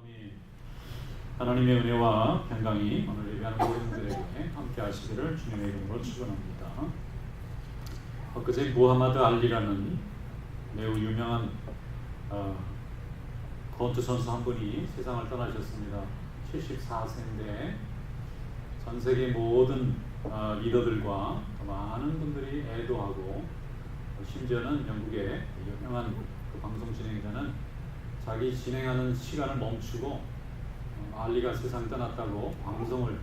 아멘. 하나님의 은혜와 평강이 오늘 예배하는 모든 분들에게 함께 하시기를 주님의 이름으로 축원합니다. 엊그제 무하마드 알리라는 매우 유명한 권투 선수 한 분이 세상을 떠나셨습니다. 74세인데 전 세계 모든 리더들과 많은 분들이 애도하고 심지어는 영국의 유명한 그 방송 진행자는 자기 진행하는 시간을 멈추고 알리가 세상 떠났다고 방송을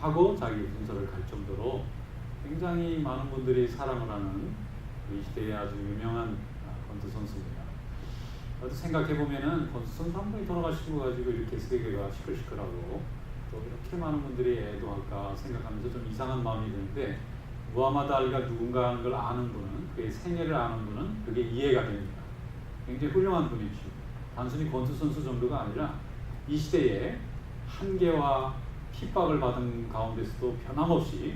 하고 자기 순서를 갈 정도로 굉장히 많은 분들이 사랑을 하는 이 시대의 아주 유명한 권투 선수입니다. 생각해보면은 권투 선수 한 분이 돌아가신 거 가지고 이렇게 세계가 시끌시끌하고 또 이렇게 많은 분들이 애도할까 생각하면서 좀 이상한 마음이 드는데, 무하마드 알리가 누군가 하는 걸 아는 분은, 그의 생애를 아는 분은 그게 이해가 됩니다. 굉장히 훌륭한 분이죠. 단순히 권투 선수 정도가 아니라 이 시대에 한계와 핍박을 받은 가운데서도 변함없이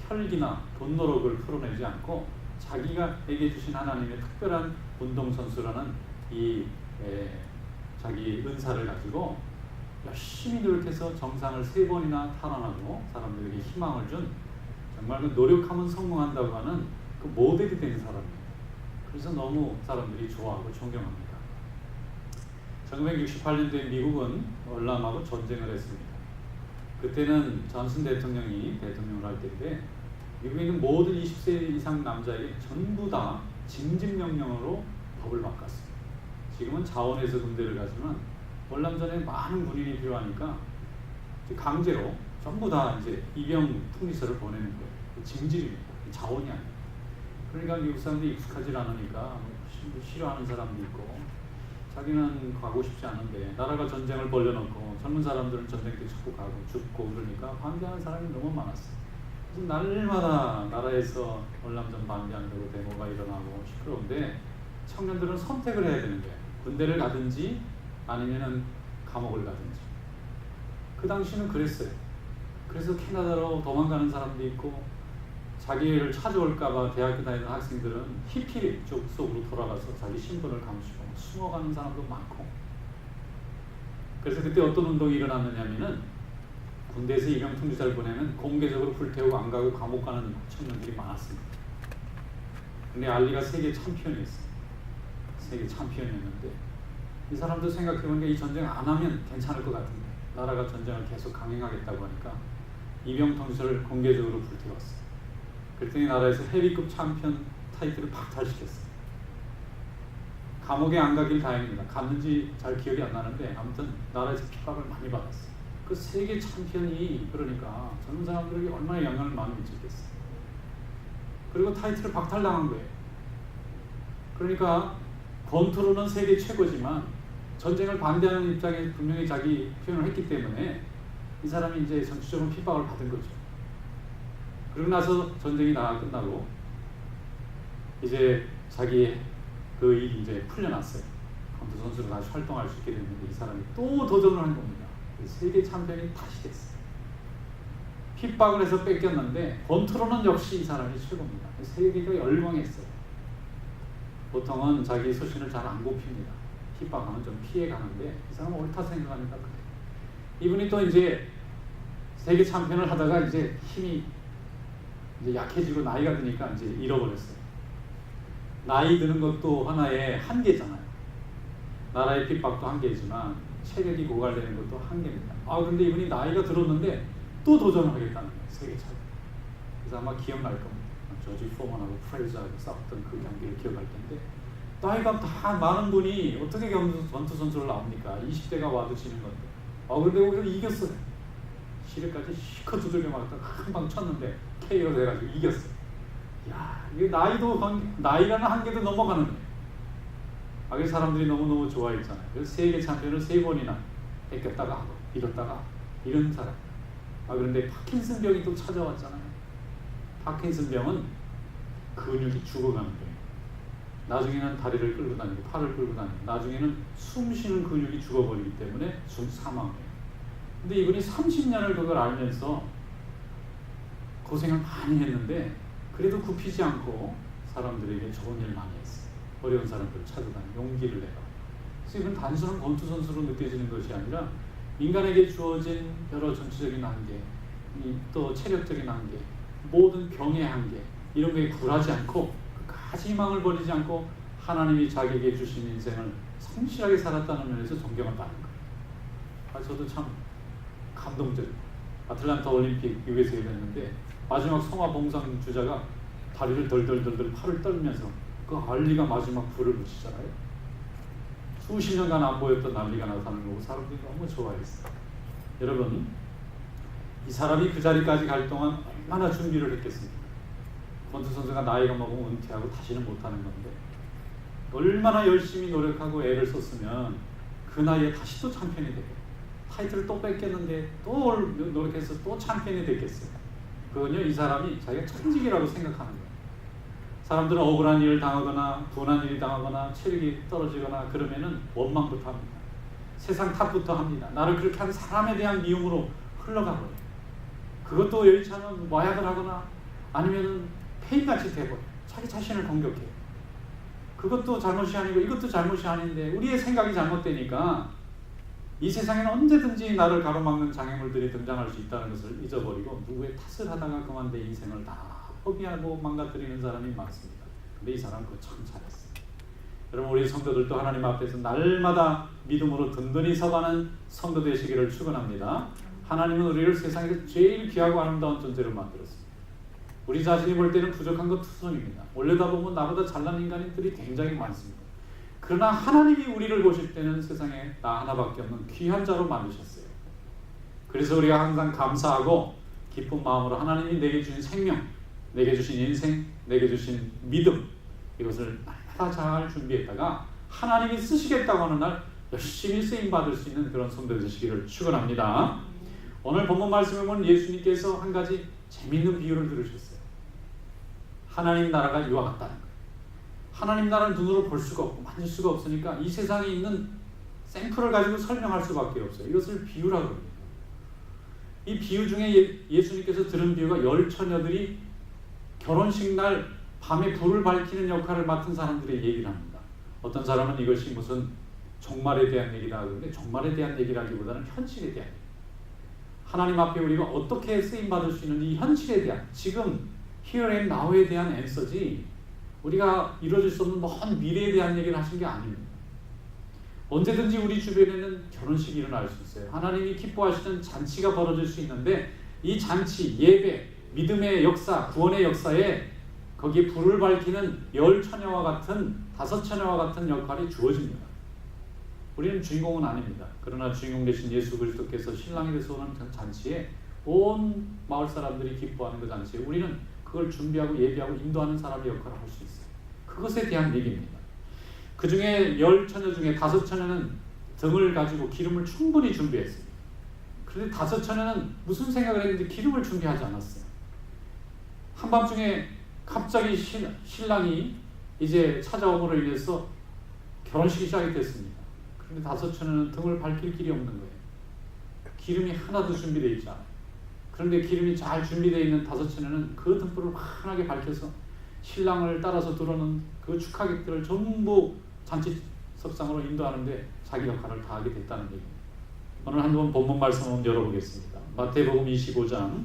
혈기나 돈노력을 풀어내지 않고 자기가에게 주신 하나님의 특별한 운동선수라는 이 자기 은사를 가지고 열심히 노력해서 정상을 3번이나 탈환하고 사람들에게 희망을 준, 정말 그 노력하면 성공한다고 하는 그 모델이 된 사람이에요. 그래서 너무 사람들이 좋아하고 존경합니다. 1968년도에 미국은 월남하고 전쟁을 했습니다. 그때는 존슨 대통령이 대통령을 할 때인데, 미국에 있는 모든 20세 이상 남자에게 전부 다 징집명령으로 법을 바꿨습니다. 지금은 자원에서 군대를 가지만 월남전에 많은 군인이 필요하니까 강제로 전부 다 이제 입영 통지서를 보내는 거예요. 징집입니다. 자원이 아니에요. 그러니까 미국 사람들이 익숙하지 않으니까 싫어하는 사람도 있고, 자기는 가고 싶지 않은데 나라가 전쟁을 벌려놓고 젊은 사람들은 전쟁 때 자꾸 가고 죽고 그러니까 반대하는 사람이 너무 많았어요. 그래서 날마다 나라에서 월남전 반대한다고 데모가 일어나고 시끄러운데, 청년들은 선택을 해야 되는 거예요. 군대를 가든지 아니면은 감옥을 가든지. 그 당시는 그랬어요. 그래서 캐나다로 도망가는 사람도 있고, 자기를 찾아올까봐 대학교 다니는 학생들은 히피 쪽 속으로 돌아가서 자기 신분을 감추고 숨어가는 사람도 많고. 그래서 그때 어떤 운동이 일어났느냐면은, 군대에서 입영 통지서를 보내면 공개적으로 불태우고 안 가고 감옥 가는 청년들이 많았습니다. 근데 알리가 세계 챔피언이었어요. 세계 챔피언이었는데 이 사람도 생각해보니까 이 전쟁 안 하면 괜찮을 것 같은데 나라가 전쟁을 계속 강행하겠다고 하니까 입영 통지서를 공개적으로 불태웠어요. 그랬더니 나라에서 헤비급 챔피언 타이틀을 박탈시켰어요. 감옥에 안 가길 다행입니다. 갔는지 잘 기억이 안 나는데 아무튼 나라에서 핍박을 많이 받았어요. 그 세계 챔피언이 그러니까 젊은 사람들에게 얼마나 영향을 많이 미쳤겠어요. 그리고 타이틀을 박탈당한 거예요. 그러니까 권투로는 세계 최고지만 전쟁을 반대하는 입장에 분명히 자기 표현을 했기 때문에 이 사람이 이제 정치적으로 핍박을 받은 거죠. 그러고 나서 전쟁이 다 끝나고 이제 자기 그 일이 이제 풀려났어요. 권투 선수로 다시 활동할 수 있게 됐는데 이 사람이 또 도전을 한 겁니다. 세계 챔피언이 다시 됐어요. 핍박을 해서 뺏겼는데 권투로는 역시 이 사람이 최고입니다. 세계가 열광했어요. 보통은 자기 소신을 잘 안 굽힙니다. 핍박하면 좀 피해 가는데 이 사람은 옳다 생각하니까 그래요. 이분이 또 이제 세계 챔피언을 하다가 이제 힘이 이제 약해지고 나이가 드니까 이제 잃어버렸어요. 나이 드는 것도 하나의 한계잖아요. 나라의 핍박도 한계지만 체력이 고갈되는 것도 한계입니다. 그런데 이분이 나이가 들었는데 또 도전을 하겠다는 거예요. 세계 챔피언. 그래서 아마 기억날 겁니다. 조지 포먼하고 프레이저하고 싸웠던 그 경기를 기억할 텐데, 나이가 다 많은 분이 어떻게 권투 선수를 나옵니까? 20대가 와도 지는 건데. 그런데 오히려 이겼어요. 시력까지 실컷 두들겨 맞다가 한 방 쳤는데 KO 돼가지고 이겼어요. 야, 이게 나이라는 한계도 넘어가는 거예요. 그래서 사람들이 너무너무 좋아했잖아요. 그래서 세계 챔피언을 3번이나 뺏겼다가 하고 이뤘다가 이런 사람. 그런데 파킨슨 병이 또 찾아왔잖아요. 파킨슨 병은 근육이 죽어가는 병이에요. 나중에는 다리를 끌고 다니고 팔을 끌고 다니고 나중에는 숨 쉬는 근육이 죽어버리기 때문에 사망해요. 근데 이분이 30년을 그걸 알면서 고생을 많이 했는데 그래도 굽히지 않고 사람들에게 좋은 일 많이 했어요. 어려운 사람들을 찾아다니고 용기를 내고 그래서 이건 단순한 권투 선수로 느껴지는 것이 아니라 인간에게 주어진 여러 정치적인 한계, 또 체력적인 한계, 모든 병의 한계, 이런 거에 굴하지 않고 끝까지 희망을 버리지 않고 하나님이 자기에게 주신 인생을 성실하게 살았다는 면에서 존경을 받는 거예요. 저도 참 감동적이에요. 아틀란타 올림픽 미국에서 열렸는데 마지막 성화 봉상 주자가 다리를 덜덜덜덜 팔을 떨면서 그 알리가 마지막 불을 붙이잖아요. 수십 년간 안 보였던 알리가 나타나는 거고 사람들이 너무 좋아했어요. 여러분, 이 사람이 그 자리까지 갈 동안 얼마나 준비를 했겠습니까? 권투 선수가 나이가 먹으면 은퇴하고 다시는 못하는 건데 얼마나 열심히 노력하고 애를 썼으면 그 나이에 다시 또 챔피언이 되고 타이틀을 또 뺏겼는데 또 노력해서 또 챔피언이 됐겠어요. 그건요, 이 사람이 자기가 천직이라고 생각하는 거예요. 사람들은 억울한 일을 당하거나 분한 일이 당하거나 체력이 떨어지거나 그러면은 원망부터 합니다. 세상 탓부터 합니다. 나를 그렇게 한 사람에 대한 미움으로 흘러가버려요. 그것도 여의치 않은 마약을 하거나 아니면은 폐인같이 돼버려요. 자기 자신을 공격해요. 그것도 잘못이 아니고 이것도 잘못이 아닌데 우리의 생각이 잘못되니까 이 세상에는 언제든지 나를 가로막는 장애물들이 등장할 수 있다는 것을 잊어버리고 누구의 탓을 하다가 그만 내 인생을 다 허비하고 망가뜨리는 사람이 많습니다. 근데 이 사람은 그거 참 잘했어요. 여러분, 우리 성도들도 하나님 앞에서 날마다 믿음으로 든든히 서가는 성도 되시기를 축원합니다. 하나님은 우리를 세상에서 제일 귀하고 아름다운 존재로 만들었습니다. 우리 자신이 볼 때는 부족한 것 투성입니다. 올려다보면 나보다 잘난 인간들이 굉장히 많습니다. 그러나 하나님이 우리를 보실 때는 세상에 나 하나밖에 없는 귀한 자로 만드셨어요. 그래서 우리가 항상 감사하고 기쁜 마음으로 하나님이 내게 주신 생명, 내게 주신 인생, 내게 주신 믿음, 이것을 날마다 잘 준비했다가 하나님이 쓰시겠다고 하는 날 열심히 쓰임받을 수 있는 그런 성도 되시기를 축원합니다. 오늘 본문 말씀에 보면 예수님께서 한 가지 재미있는 비유를 들으셨어요. 하나님 나라가 이와 같다는 거예요. 하나님 나라는 눈으로 볼 수가 없고 만질 수가 없으니까 이 세상에 있는 샘플을 가지고 설명할 수밖에 없어요. 이것을 비유라고 합니다. 이 비유 중에 예수님께서 들은 비유가 열 처녀들이 결혼식 날 밤에 불을 밝히는 역할을 맡은 사람들의 얘기를 합니다. 어떤 사람은 이것이 무슨 종말에 대한 얘기다 하는데 종말에 대한 얘기라기보다는 현실에 대한 얘기. 하나님 앞에 우리가 어떻게 쓰임받을 수 있는지 이 현실에 대한, 지금 here and now에 대한 앤서지 우리가 이루어질 수 없는 먼 미래에 대한 얘기를 하신 게 아닙니다. 언제든지 우리 주변에는 결혼식이 일어날 수 있어요. 하나님이 기뻐하시는 잔치가 벌어질 수 있는데 이 잔치, 예배, 믿음의 역사, 구원의 역사에 거기에 불을 밝히는 열 처녀와 같은, 다섯 처녀와 같은 역할이 주어집니다. 우리는 주인공은 아닙니다. 그러나 주인공 되신 예수 그리스도께서 신랑이 돼서 오는 잔치에 온 마을 사람들이 기뻐하는 그 잔치에 우리는 그걸 준비하고 예비하고 인도하는 사람의 역할을 할 수 있어요. 그것에 대한 얘기입니다. 그 중에 열 처녀 중에 다섯 처녀는 등을 가지고 기름을 충분히 준비했습니다. 그런데 다섯 처녀는 무슨 생각을 했는지 기름을 준비하지 않았어요. 한밤중에 갑자기 신랑이 이제 찾아옴으로 인해서 결혼식이 시작이 됐습니다. 그런데 다섯 처녀는 등을 밝힐 길이 없는 거예요. 기름이 하나도 준비되어 있지 않아요. 그런데 기름이 잘 준비되어 있는 다섯 처녀는 그 등불을 환하게 밝혀서 신랑을 따라서 들어오는 그 축하객들을 전부 잔치석상으로 인도하는데 자기 역할을 다하게 됐다는 얘기입니다. 오늘 한번 본문 말씀 한번 열어보겠습니다. 마태복음 25장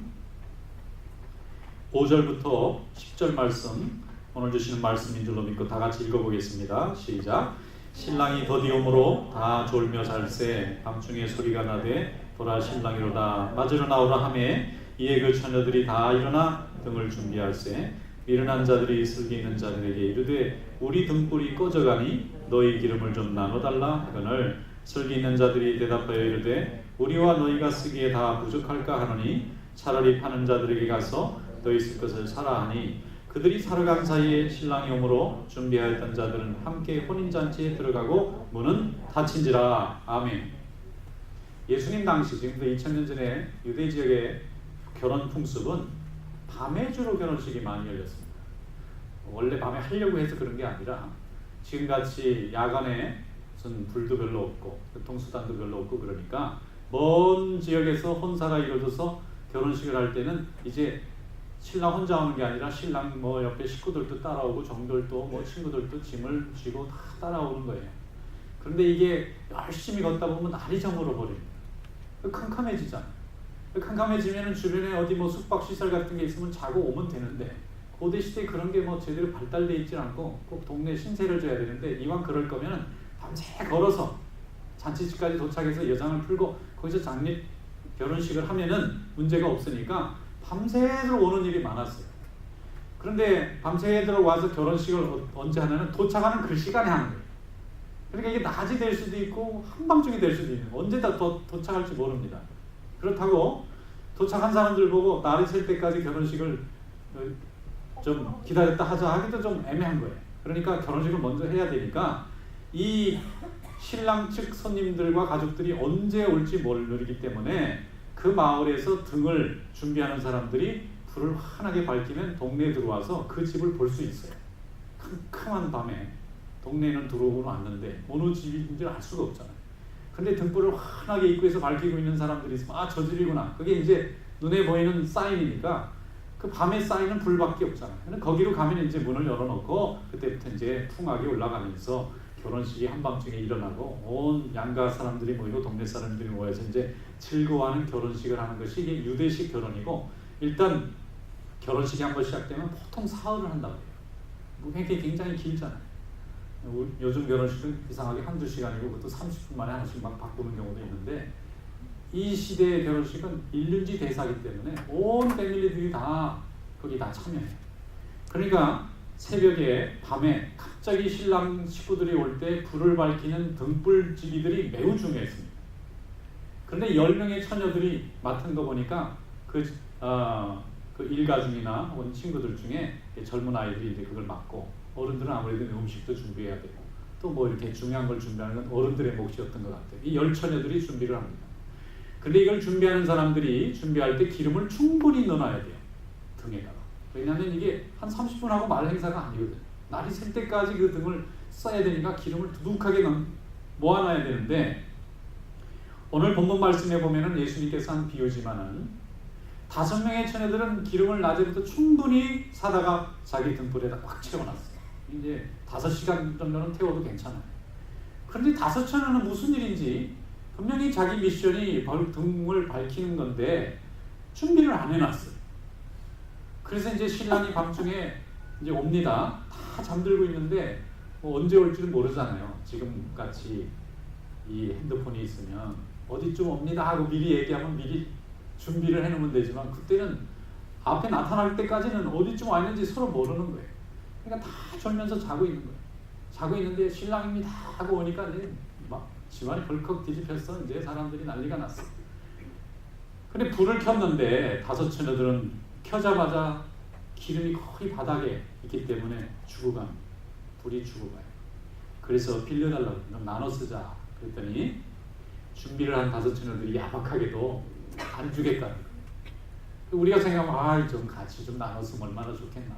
5절부터 10절 말씀, 오늘 주시는 말씀인 줄로 믿고 다 같이 읽어보겠습니다. 시작. 신랑이 더디 오므로 다 졸며 잘새 밤중에 소리가 나되 보라 신랑이로다 맞으러 나오라 하매 이에 그 처녀들이 다 일어나 등을 준비할세 미련한 자들이 슬기 있는 자들에게 이르되 우리 등불이 꺼져가니 너희 기름을 좀 나눠달라 하거늘 슬기 있는 자들이 대답하여 이르되 우리와 너희가 쓰기에 다 부족할까 하노니 차라리 파는 자들에게 가서 너희 쓸 것을 사라 하니 그들이 사러 간 사이에 신랑이 오므로 준비하였던 자들은 함께 혼인잔치에 들어가고 문은 닫힌지라. 아멘. 예수님 당시 지금부터 2000년 전에 유대 지역의 결혼 풍습은 밤에 주로 결혼식이 많이 열렸습니다. 원래 밤에 하려고 해서 그런 게 아니라 지금같이 야간에 무슨 불도 별로 없고 교통수단도 별로 없고 그러니까 먼 지역에서 혼사가 이루어져서 결혼식을 할 때는 이제 신랑 혼자 오는 게 아니라 신랑 옆에 식구들도 따라오고 정들도 친구들도 짐을 쥐고 다 따라오는 거예요. 그런데 이게 열심히 걷다 보면 날이 저물어 버립니다. 캄캄해지잖아요. 캄캄해지면 주변에 어디 뭐 숙박시설 같은 게 있으면 자고 오면 되는데, 고대 시대에 그런 게 뭐 제대로 발달되어 있지 않고 꼭 동네 신세를 져야 되는데, 이왕 그럴 거면 밤새 걸어서 잔치집까지 도착해서 여장을 풀고 거기서 장례 결혼식을 하면은 문제가 없으니까 밤새도록 오는 일이 많았어요. 그런데 밤새도록 와서 결혼식을 언제 하냐면 도착하는 그 시간에 하는 거예요. 그러니까 이게 낮이 될 수도 있고 한밤중이 될 수도 있는, 언제 다 도착할지 모릅니다. 그렇다고 도착한 사람들 보고 날이 셀 때까지 결혼식을 좀 기다렸다 하자 하기도 좀 애매한 거예요. 그러니까 결혼식을 먼저 해야 되니까 이 신랑 측 손님들과 가족들이 언제 올지 모르기 때문에 그 마을에서 등을 준비하는 사람들이 불을 환하게 밝히면 동네에 들어와서 그 집을 볼 수 있어요. 캄캄한 밤에 동네에는 들어오고는 왔는데 어느 집인지 알 수가 없잖아요. 근데 등불을 환하게 입구에서 밝히고 있는 사람들이 있으면 아, 저 집이구나. 그게 이제 눈에 보이는 사인이니까 그 밤에 쌓이는 불밖에 없잖아요. 근데 거기로 가면 이제 문을 열어놓고 그때부터 이제 풍악이 올라가면서 결혼식이 한밤중에 일어나고 온 양가 사람들이 모이고 동네 사람들이 모여서 이제 즐거워하는 결혼식을 하는 것이 이게 유대식 결혼이고, 일단 결혼식이 한번 시작되면 보통 사흘을 한다고 해요. 그게 굉장히 길잖아요. 요즘 결혼식은 이상하게 한두 시간이고 그것도 30분 만에 하나씩 막 바꾸는 경우도 있는데, 이 시대의 결혼식은 일륜지 대사이기 때문에 온 패밀리들이 다 거기 다 참여해요. 그러니까 새벽에 밤에 갑자기 신랑 식구들이 올 때 불을 밝히는 등불지기들이 매우 중요했습니다. 그런데 10명의 처녀들이 맡은 거 보니까 그 일가 중이나 혹은 친구들 중에 젊은 아이들이 이제 그걸 맡고, 어른들은 아무래도 음식도 준비해야 되고 또 뭐 이렇게 중요한 걸 준비하는 건 어른들의 몫이었던 것 같아요. 이 10처녀들이 준비를 합니다. 근데 이걸 준비하는 사람들이 준비할 때 기름을 충분히 넣어놔야 돼요, 등에다가. 왜냐하면 이게 한 30분 하고 말 행사가 아니거든요. 날이 셀 때까지 그 등을 써야 되니까 기름을 두둑하게 모아놔야 되는데, 오늘 본문 말씀에 보면은 예수님께서 한 비유지만은 5명의 처녀들은 기름을 낮에부터 충분히 사다가 자기 등불에다 꽉 채워놨어요. 이제 5시간 정도는 태워도 괜찮아요. 그런데 5처녀는 무슨 일인지, 분명히 자기 미션이 등을 밝히는 건데 준비를 안 해놨어요. 그래서 이제 신랑이 밤중에 이제 옵니다. 다 잠들고 있는데 뭐 언제 올지는 모르잖아요. 지금 같이 이 핸드폰이 있으면 어디쯤 옵니다 하고 미리 얘기하면 미리 준비를 해놓으면 되지만, 그때는 앞에 나타날 때까지는 어디쯤 와 있는지 서로 모르는 거예요. 그러니까 다 졸면서 자고 있는 거예요. 자고 있는데 신랑입니다 하고 오니까 이제 막 집안이 벌컥 뒤집혔어. 이제 사람들이 난리가 났어. 근데 불을 켰는데 5처녀들은 켜자마자 기름이 거의 바닥에 있기 때문에 죽어갑니다. 불이 죽어가요. 그래서 빌려달라고, 나눠 쓰자 그랬더니 준비를 한 5처녀들이 야박하게도 안 주겠다는 거예요. 우리가 생각하면 좀 같이 좀 나눠 쓰면 얼마나 좋겠나.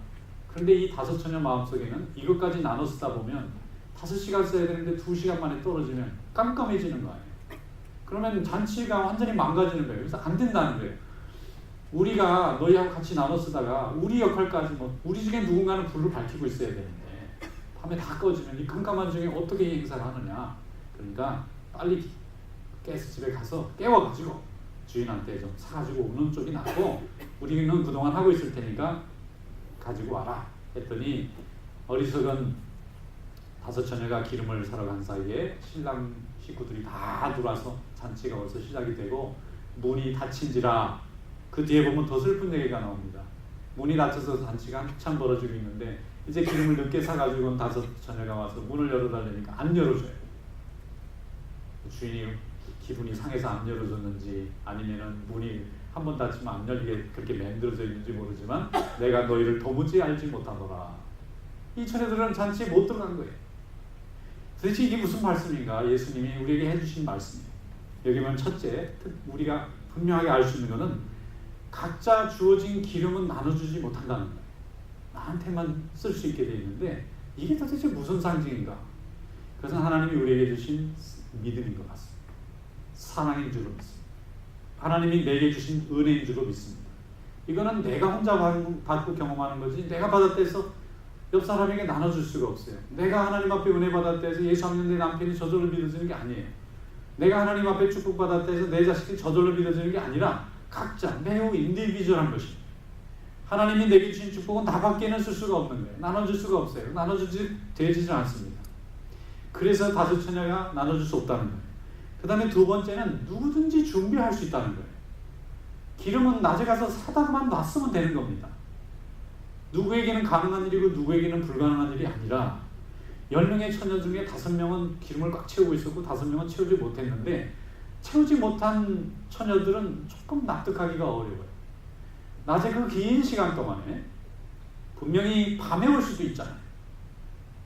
그런데 이 5처녀 마음속에는 이것까지 나눠 쓰다 보면 5시간 써야 되는데 2시간 만에 떨어지면 깜깜해지는 거 아니에요. 그러면 잔치가 완전히 망가지는 거예요. 그래서 안 된다는 거예요. 우리가 너희하고 같이 나눠 쓰다가 우리 역할까지 뭐 우리 중에 누군가는 불을 밝히고 있어야 되는데 밤에 다 꺼지면 이 깜깜한 중에 어떻게 이 행사를 하느냐. 그러니까 빨리 가스집에 가서 깨워가지고 주인한테 좀 사가지고 오는 쪽이 낫고, 우리는 그동안 하고 있을 테니까 가지고 와라 했더니 어리석은 5처녀가 기름을 사러 간 사이에 신랑 식구들이 다 들어와서 잔치가 벌써 시작이 되고 문이 닫힌지라. 그 뒤에 보면 더 슬픈 얘기가 나옵니다. 문이 닫혀서 잔치가 한참 벌어지고 있는데 이제 기름을 늦게 사가지고 온 5처녀가 와서 문을 열어달라니까 안 열어줘요. 주인이 기분이 상해서 안 열어줬는지 아니면은 문이 한 번 닫히면 안 열리게 그렇게 만들어져 있는지 모르지만 내가 너희를 도무지 알지 못하더라. 이 처녀들은 잔치에 못 들어간 거예요. 도대체 이게 무슨 말씀인가? 예수님이 우리에게 해주신 말씀이에요. 여기 보면 첫째, 우리가 분명하게 알 수 있는 것은 각자 주어진 기름은 나눠주지 못한다는 거예요. 나한테만 쓸 수 있게 되어 있는데 이게 도대체 무슨 상징인가? 그것은 하나님이 우리에게 주신 믿음인 것 같습니다. 사랑인 줄로 믿습니다. 하나님이 내게 주신 은혜인 줄로 믿습니다. 이거는 내가 혼자 받고 경험하는 거지 내가 받았다 해서 옆 사람에게 나눠줄 수가 없어요. 내가 하나님 앞에 은혜 받았다 해서 예수 안 믿는 내 남편이 저절로 믿어지는 게 아니에요. 내가 하나님 앞에 축복받았다 해서 내 자식이 저절로 믿어지는 게 아니라 각자 매우 인디비주얼한 것입니다. 하나님이 내게 주신 축복은 나밖에는 쓸 수가 없는 거예요. 나눠줄 수가 없어요. 나눠주지 되지는 않습니다. 그래서 다섯 처녀가 나눠줄 수 없다는 거예요. 그 다음에 두 번째는 누구든지 준비할 수 있다는 거예요. 기름은 낮에 가서 사다만 놨으면 되는 겁니다. 누구에게는 가능한 일이고 누구에게는 불가능한 일이 아니라 10명의 처녀 중에 5명은 기름을 꽉 채우고 있었고 5명은 채우지 못했는데, 채우지 못한 처녀들은 조금 납득하기가 어려워요. 낮에 그 긴 시간 동안에 분명히 밤에 올 수도 있잖아요.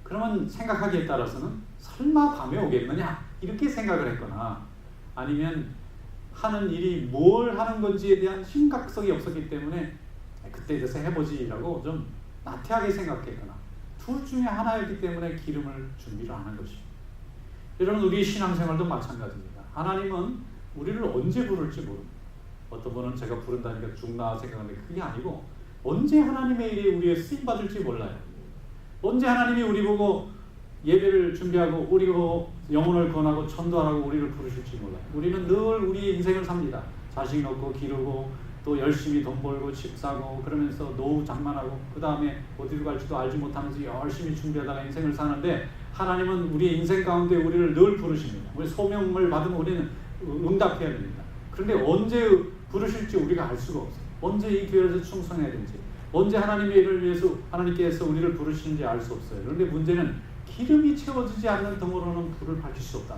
그러면 생각하기에 따라서는 설마 밤에 오겠느냐 이렇게 생각을 했거나, 아니면 하는 일이 뭘 하는 건지에 대한 심각성이 없었기 때문에 그때 돼서 해보지라고 좀 나태하게 생각했거나, 둘 중에 하나였기 때문에 기름을 준비를 안 한 것입니다. 여러분, 우리 신앙생활도 마찬가지입니다. 하나님은 우리를 언제 부를지 모릅니다. 어떤 분은 제가 부른다니까 죽나 생각하는데 그게 아니고, 언제 하나님의 일이 우리의 쓰임받을지 몰라요. 언제 하나님이 우리 보고 예배를 준비하고 우리 보고 영혼을 권하고 전도하라고 우리를 부르실지 몰라요. 우리는 늘 우리의 인생을 삽니다. 자식 낳고 기르고 또 열심히 돈 벌고 집 사고 그러면서 노후 장만하고 그 다음에 어디로 갈지도 알지 못하면서 열심히 준비하다가 인생을 사는데, 하나님은 우리의 인생 가운데 우리를 늘 부르십니다. 우리 소명을 받으면 우리는 응답해야 됩니다. 그런데 언제 부르실지 우리가 알 수가 없어요. 언제 이 교회에서 충성해야 되는지, 언제 하나님의 일을 위해서 하나님께서 우리를 부르시는지 알 수 없어요. 그런데 문제는 기름이 채워지지 않는 등으로는 불을 밝힐 수 없다.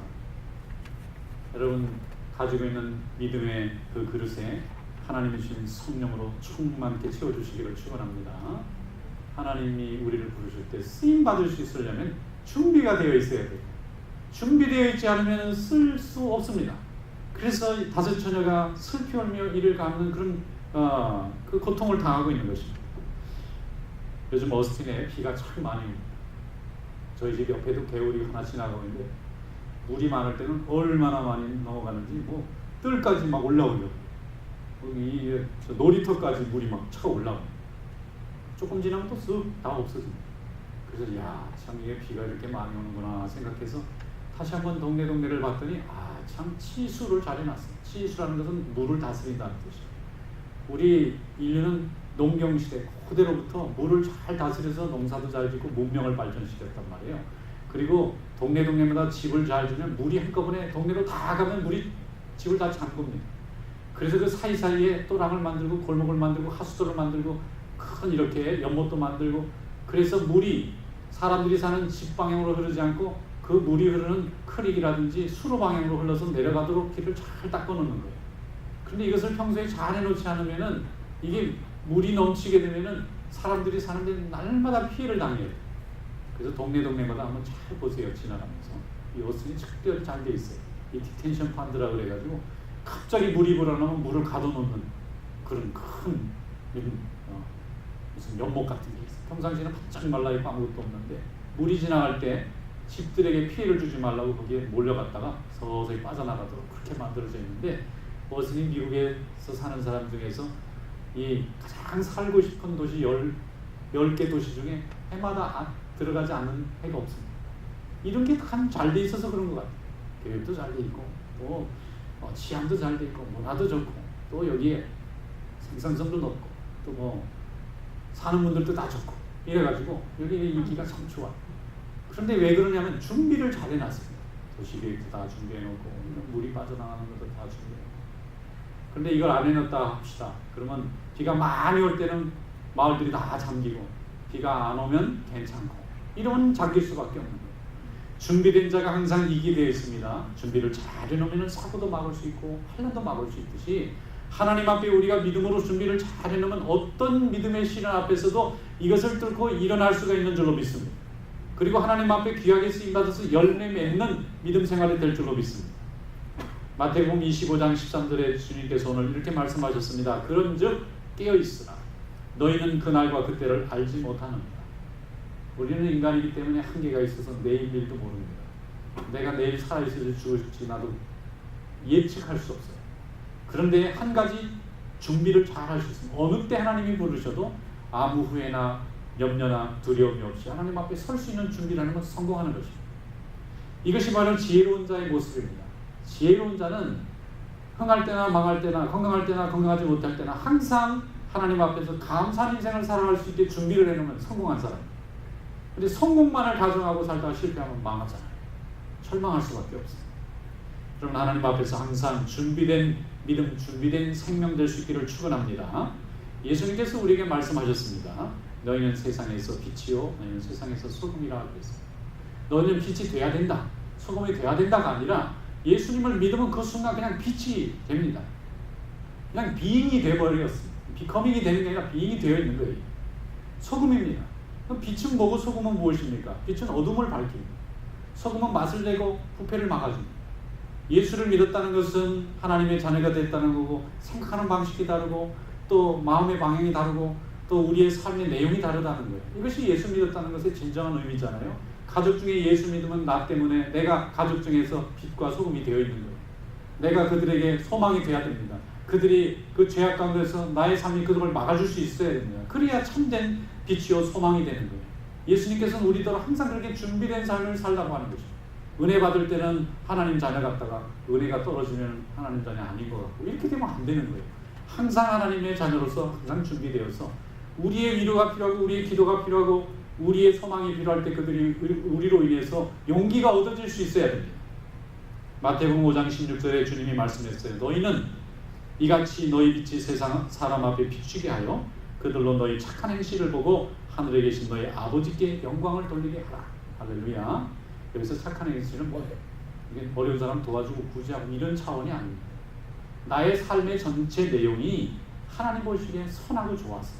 여러분, 가지고 있는 믿음의 그 그릇에 하나님이 주신 성령으로 충만케 채워주시기를 축원합니다. 하나님이 우리를 부르실 때 쓰임 받을 수 있으려면 준비가 되어 있어야 돼요. 준비되어 있지 않으면 쓸 수 없습니다. 그래서 다섯 처녀가 슬피 울며 이를 감는 그런 그 고통을 당하고 있는 것입니다. 요즘 어스틴에 비가 참 많이 옵니다. 저희 집 옆에도 개울이 하나 지나가고 있는데, 물이 많을 때는 얼마나 많이 넘어가는지 뭐 뜰까지 막 올라오려고, 여기 놀이터까지 물이 막 차 올라와요. 조금 지나면 또 쓱 다 없어집니다. 그래서 참 이게 비가 이렇게 많이 오는구나 생각해서 다시 한번 동네를 봤더니 참 치수를 잘 해놨어요. 치수라는 것은 물을 다스린다는 뜻이에요. 우리 인류는 농경시대 그대로부터 물을 잘 다스려서 농사도 잘 짓고 문명을 발전시켰단 말이에요. 그리고 동네마다 집을 잘 지으면 물이 한꺼번에 동네로 다 가면 물이 집을 다 잠굽니다. 그래서 그 사이사이에 또랑을 만들고 골목을 만들고 하수도를 만들고 큰 이렇게 연못도 만들고, 그래서 물이 사람들이 사는 집 방향으로 흐르지 않고 그 물이 흐르는 크릭이라든지 수로 방향으로 흘러서 내려가도록 길을 잘 닦아 놓는 거예요. 그런데 이것을 평소에 잘 해놓지 않으면은, 이게 물이 넘치게 되면은 사람들이 사는데 날마다 피해를 당해요. 그래서 동네마다 한번 잘 보세요. 지나가면서 이 어스틴이 특별히 잘 돼 있어요. 이 디텐션 펀드라고 그래가지고 갑자기 물이 불어나면 물을 가둬놓는 그런 큰 무슨 연못 같은 게 있어요. 평상시에는 바짝 말라있고 아무것도 없는데, 물이 지나갈 때 집들에게 피해를 주지 말라고 거기에 몰려갔다가 서서히 빠져나가도록 그렇게 만들어져 있는데, 어스틴이 미국에서 사는 사람 중에서 이 가장 살고 싶은 도시 10개 도시 중에 해마다 들어가지 않는 해가 없습니다. 이런 게 참 잘 돼 있어서 그런 것 같아요. 교육도 잘 돼 있고 또 치안도 잘 돼 있고 문화도 좋고 또 여기에 생산성도 높고 또 뭐 사는 분들도 다 좋고 이래가지고 여기 인기가 참 좋아. 그런데 왜 그러냐면 준비를 잘 해놨습니다. 도시계획도 다 준비해놓고 물이 빠져나가는 것도 다 준비해놓고. 그런데 이걸 안 해놨다 합시다. 그러면 비가 많이 올 때는 마을들이 다 잠기고, 비가 안 오면 괜찮고, 이러면 잠길 수밖에 없는 거예요. 준비된 자가 항상 이기게 되어 있습니다. 준비를 잘 해놓으면 사고도 막을 수 있고 환난도 막을 수 있듯이, 하나님 앞에 우리가 믿음으로 준비를 잘 해놓으면 어떤 믿음의 시련 앞에서도 이것을 뚫고 일어날 수가 있는 줄로 믿습니다. 그리고 하나님 앞에 귀하게 쓰임받아서 열매 맺는 믿음 생활이 될 줄로 믿습니다. 마태복음 25장 13절에 주님께서 오늘 이렇게 말씀하셨습니다. 그런즉 깨어있으라. 너희는 그날과 그때를 알지 못하느니라. 우리는 인간이기 때문에 한계가 있어서 내일 일도 모릅니다. 내가 내일 살아있을지 죽을지 나도 예측할 수 없어요. 그런데 한 가지 준비를 잘 할 수 있습니다. 어느 때 하나님이 부르셔도 아무 후회나 염려나 두려움이 없이 하나님 앞에 설 수 있는 준비를 하는 것은 성공하는 것입니다. 이것이 바로 지혜로운 자의 모습입니다. 지혜로운 자는 흥할 때나 망할 때나 건강할 때나 건강하지 못할 때나 항상 하나님 앞에서 감사한 인생을 살아갈 수 있게 준비를 해놓으면 성공한 사람입니다. 그런데 성공만을 가정하고 살다가 실패하면 망하잖아요. 절망할 수밖에 없어요. 그러면 하나님 앞에서 항상 준비된 믿음, 준비된 생명 될 수 있기를 축원합니다. 예수님께서 우리에게 말씀하셨습니다. 너희는 세상에서 빛이요 너희는 세상에서 소금이라 그랬어요. 너희는 빛이 돼야 된다, 소금이 돼야 된다가 아니라 예수님을 믿으면 그 순간 그냥 빛이 됩니다. 그냥 being이 되어버렸습니다. 비커밍이 되는 게 아니라 being이 되어 있는 거예요. 소금입니다. 그럼 빛은 뭐고 소금은 무엇입니까? 빛은 어둠을 밝힙니다. 소금은 맛을 내고 부패를 막아줍니다. 예수를 믿었다는 것은 하나님의 자녀가 됐다는 거고, 생각하는 방식이 다르고 또 마음의 방향이 다르고 또 우리의 삶의 내용이 다르다는 거예요. 이것이 예수 믿었다는 것의 진정한 의미잖아요. 가족 중에 예수 믿으면 나 때문에 내가 가족 중에서 빛과 소금이 되어 있는 거예요. 내가 그들에게 소망이 되어야 됩니다. 그들이 그 죄악 가운데서 나의 삶이 그들을 막아줄 수 있어야 됩니다. 그래야 참된 빛이요 소망이 되는 거예요. 예수님께서는 우리더러 항상 그렇게 준비된 삶을 살라고 하는 거죠. 은혜 받을 때는 하나님 자녀 같다가 은혜가 떨어지면 하나님 자녀 아닌 것 같고, 이렇게 되면 안 되는 거예요. 항상 하나님의 자녀로서 항상 준비되어서 우리의 위로가 필요하고 우리의 기도가 필요하고 우리의 소망이 필요할 때 그들이 우리로 인해서 용기가 얻어질 수 있어야 됩니다. 마태복음 5장 16절에 주님이 말씀했어요. 너희는 이같이 너희 빛이 세상 사람 앞에 비추게 하여 그들로 너희 착한 행실을 보고 하늘에 계신 너희 아버지께 영광을 돌리게 하라. 할렐루야. 여기서 착한 행실은 뭐예요? 이게 어려운 사람 도와주고 구제하고 이런 차원이 아닙니다. 나의 삶의 전체 내용이 하나님 보시기에 선하고 좋아서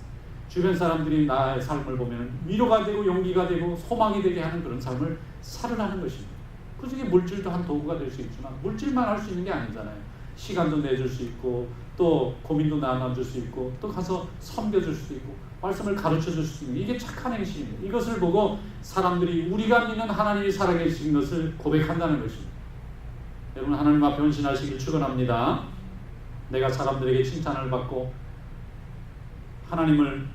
주변 사람들이 나의 삶을 보면 위로가 되고 용기가 되고 소망이 되게 하는 그런 삶을 살아가는 것입니다. 그 중에 물질도 한 도구가 될 수 있지만 물질만 할 수 있는 게 아니잖아요. 시간도 내줄 수 있고 또 고민도 나눠줄 수 있고 또 가서 섬겨줄 수도 있고 말씀을 가르쳐줄 수 있는, 이게 착한 행실입니다. 이것을 보고 사람들이 우리가 믿는 하나님이 살아계신 것을 고백한다는 것입니다. 여러분, 하나님 앞에 헌신하시길 축원합니다. 내가 사람들에게 칭찬을 받고 하나님을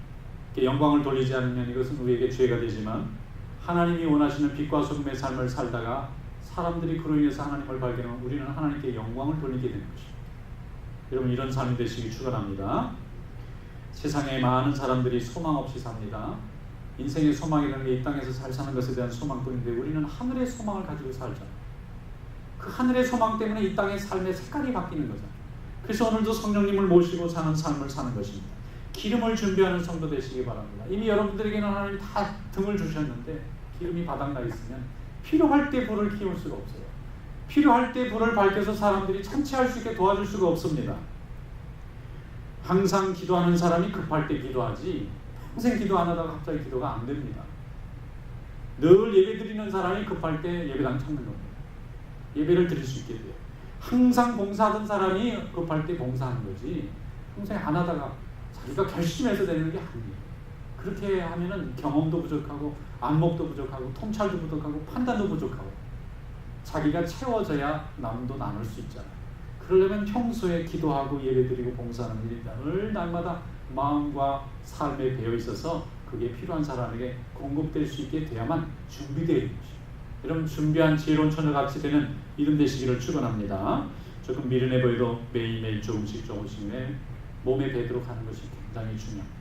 영광을 돌리지 않으면 이것은 우리에게 죄가 되지만, 하나님이 원하시는 빛과 소금의 삶을 살다가 사람들이 그로 인해서 하나님을 발견하면 우리는 하나님께 영광을 돌리게 되는 것입니다. 여러분, 이런 삶이 되시길 축원합니다. 세상에 많은 사람들이 소망 없이 삽니다. 인생의 소망이라는 게 이 땅에서 잘 사는 것에 대한 소망뿐인데 우리는 하늘의 소망을 가지고 살잖아요. 그 하늘의 소망 때문에 이 땅의 삶의 색깔이 바뀌는 거죠. 그래서 오늘도 성령님을 모시고 사는 삶을 사는 것입니다. 기름을 준비하는 성도 되시기 바랍니다. 이미 여러분들에게는 하나님 다 등을 주셨는데 기름이 바닥나 있으면 필요할 때 불을 키울 수가 없어요. 필요할 때 불을 밝혀서 사람들이 찬치할 수 있게 도와줄 수가 없습니다. 항상 기도하는 사람이 급할 때 기도하지 평생 기도 안 하다가 갑자기 기도가 안 됩니다. 늘 예배 드리는 사람이 급할 때 예배당 찾는 겁니다. 예배를 드릴 수 있게 돼요. 항상 봉사하던 사람이 급할 때 봉사하는 거지 평생 안 하다가 자기가 결심해서 되는 게 아니에요. 그렇게 하면은 경험도 부족하고 안목도 부족하고 통찰도 부족하고 판단도 부족하고 자기가 채워져야 남도 나눌 수 있잖아요. 그러려면 평소에 기도하고 예배드리고 봉사하는 일이 늘 날마다 마음과 삶에 배어 있어서 그게 필요한 사람에게 공급될 수 있게 돼야만 준비되어 있는 것입니다. 여러분, 준비한 지혜로운 처녀같이 되는 믿음 되시기를 축원합니다. 조금 미련해 보여도 매일매일 조금씩 내 몸에 배도록 하는 것이 굉장히 중요합니다.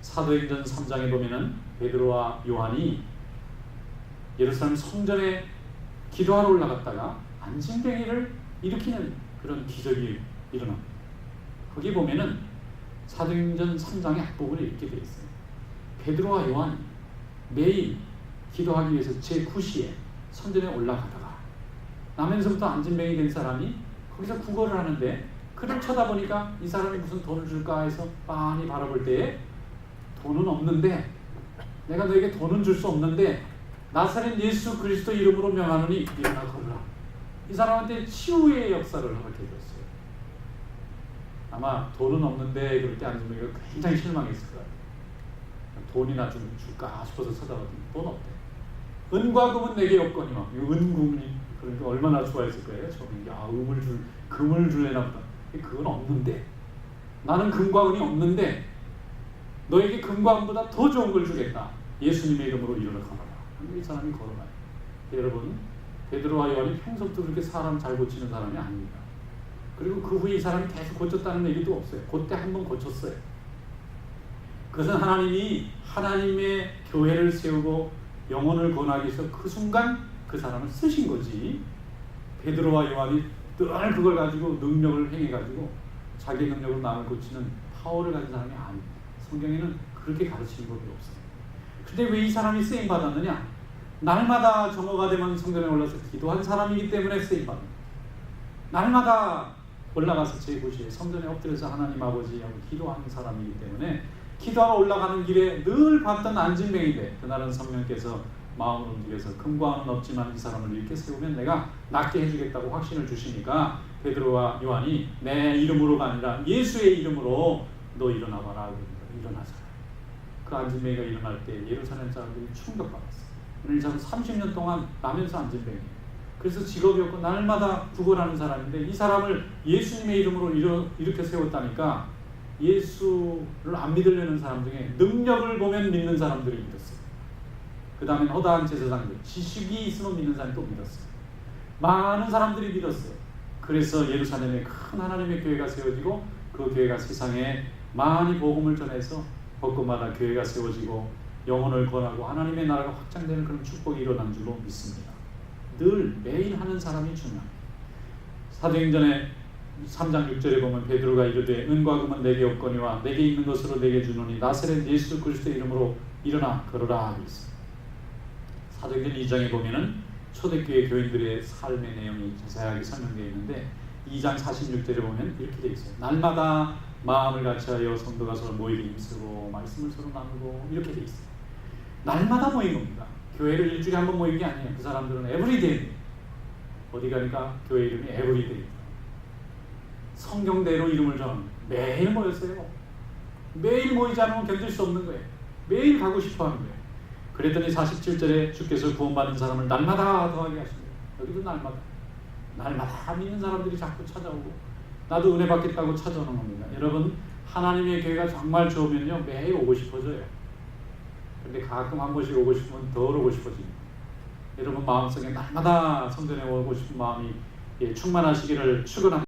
사도행전 3장에 보면은 베드로와 요한이 예루살렘 성전에 기도하러 올라갔다가 안진뱅이를 일으키는 그런 기적이 일어납니다. 거기 보면은 사도행전 3장의 앞부분에 이렇게 되어 있어요. 베드로와 요한이 매일 기도하기 위해서 제9시에 성전에 올라가다가 나면서부터 안진뱅이 된 사람이 거기서 구걸을 하는데 그를 쳐다보니까 이 사람이 무슨 돈을 줄까 해서 빤히 바라볼 때에 돈은 없는데, 내가 너에게 돈은 줄 수 없는데 나사렛 예수 그리스도 이름으로 명하노니 일어나 걸으라. 이 사람한테 치유의 역사를 허락해 줬어요. 아마 돈은 없는데 그럴 때 안진뱅이가 굉장히 실망했을 거예요. 돈이나 좀 줄까 싶어서 찾아봤더니 돈 없대. 은과 금은 내게 없거니와. 은금이 그러니까 얼마나 좋아했을 거예요. 저는 야, 금을 줄래나 보다. 그건 없는데, 나는 금과 은이 없는데 너에게 금과 은보다 더 좋은 걸 주겠다. 예수님의 이름으로 일어나 걸어라. 이 사람이 걸어가요. 여러분, 베드로와 요한이 평소부터 그렇게 사람 잘 고치는 사람이 아닙니다. 그리고 그 후에 이 사람이 계속 고쳤다는 얘기도 없어요. 그때 한번 고쳤어요. 그것은 하나님이 하나님의 교회를 세우고 영혼을 권하기 위해서 그 순간 그 사람을 쓰신 거지. 베드로와 요한이 늘 그걸 가지고 능력을 행해가지고 자기 능력으로 남을 고치는 파워를 가진 사람이 아닙니다. 성경에는 그렇게 가르치는 법이 없어요. 근데 왜 이 사람이 쓰임 받았느냐? 날마다 정오가 되면 성전에 올라서 기도한 사람이기 때문에 쓰임 받는 거예요. 날마다 올라가서 제9시에 성전에 엎드려서 하나님 아버지하고 기도하는 사람이기 때문에 기도하러 올라가는 길에 늘 봤던 안진뱅인데 그날은 성령께서 마음을 움직여서 금과 은은 없지만 이 사람을 이렇게 세우면 내가 낫게 해주겠다고 확신을 주시니까 베드로와 요한이 내 이름으로가 아니라 예수의 이름으로 너 일어나봐라. 일어나잖아요. 그 안진뱅이가 일어날 때 예루살렘 사람들이 충격받았어요. 이 사람 30년 동안 나면서 안진뱅이에요. 그래서 직업이 없고 날마다 구걸하는 사람인데 이 사람을 예수님의 이름으로 이렇게 세웠다니까 예수를 안 믿으려는 사람 중에 능력을 보면 믿는 사람들이 믿었어요. 그 다음에 허다한 제사장들, 지식이 있으면 믿는 사람이 또 믿었어요. 많은 사람들이 믿었어요. 그래서 예루살렘에 큰 하나님의 교회가 세워지고 그 교회가 세상에 많이 복음을 전해서 곳곳마다 교회가 세워지고 영혼을 권하고 하나님의 나라가 확장되는 그런 축복이 일어난 줄로 믿습니다. 늘 매일 하는 사람이 중요합니다. 사도행전에 3장 6절에 보면 베드로가 이르되 은과 금은 내게 없거니와 내게 있는 것으로 내게 주노니 나사렛 예수 그리스도의 이름으로 일어나 걸어라 하고 있습니다. 사도행전 2장에 보면은 초대교회 교인들의 삶의 내용이 자세하게 설명되어 있는데 2장 46절에 보면 이렇게 되어 있어요. 날마다 마음을 같이하여 성도가 서로 모이기 힘쓰고 말씀을 서로 나누고 이렇게 되어 있어요. 날마다 모인 겁니다. 교회를 일주일에 한 번 모인 게 아니에요. 그 사람들은 에브리데이 어디 가니까 교회 이름이 에브리데이 성경대로 이름을 정합니다. 매일 모였어요. 매일 모이지 않으면 견딜 수 없는 거예요. 매일 가고 싶어 하는 거예요. 그랬더니 47절에 주께서 구원받은 사람을 날마다 더하게 하십니다. 여기도 날마다 믿는 사람들이 자꾸 찾아오고 나도 은혜 받겠다고 찾아오는 겁니다. 여러분 하나님의 교회가 정말 좋으면요 매일 오고 싶어져요. 근데 가끔 한 번씩 오고 싶으면 더 오고 싶어집니다. 여러분 마음속에 날마다 성전에 오고 싶은 마음이 충만하시기를 축원합니다.